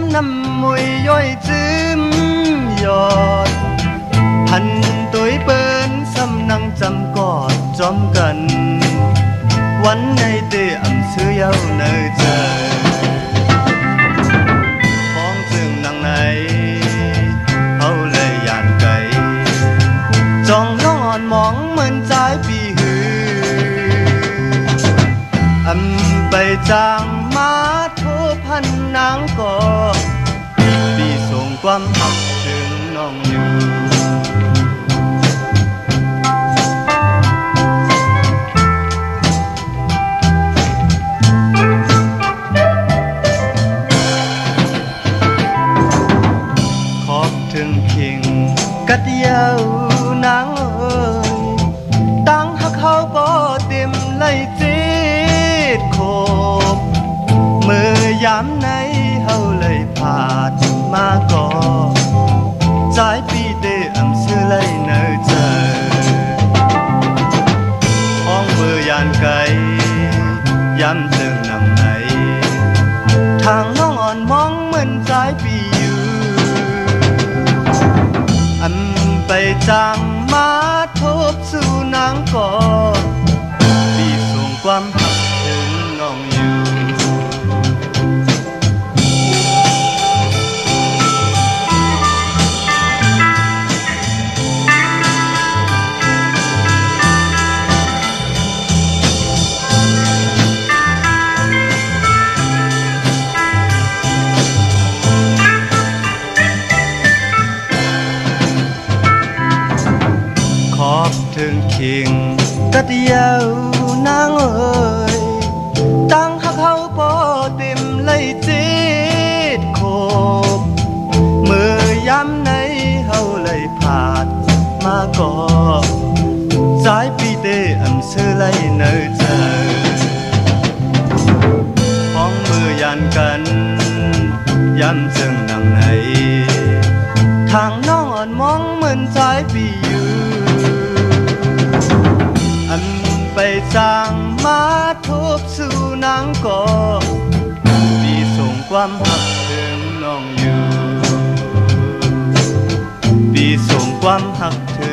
ำน้ำมวยย้อยจืมยอดพันตุยเปิ้นสำนังจำกอดจอมกันวันในเตอำซื้อเย้าเนยเจอฟ้องจึงนางไหนเอาเลยยานไก่จองน้องอ่อนมองเหมือนใจปีหืออำไปจางมาโทพันนางก่อปีส่งความหักถึงน้องอยู่ขอบถึงคิงกัดเยาวนางเอ้ยตั้งหักเขาบ่เต็มไล่จีดโคบมือยามในเฮาเลยผาดมาก่อใจปีเตอำซื้อไล่เนอเจอห้องมือยานไกลย้ำจึงนำไหนทางน้องอ่อนมองเหมือนใจปีอยู่อันไปจางมาทบสู่นางก่อปีส่งความหักถึงน้องอยู่ขอบถึงคิงกัดเยาวนางเอ้ยตั้งหักเขาบ่เต็มไล่จีดโคบมือยามในเฮาเลยผาดมาก่อสายปีเตอำซื้อไล่เนอเจอห้องมือยันกันย้ำจึงนางไหนทางน้องอ่อนมองเหมือนใจปีอยู่อันไปจางมาทบสู่นางก่อปีส่งความหักถึงน้องอยู่ปีส่งความหักถึง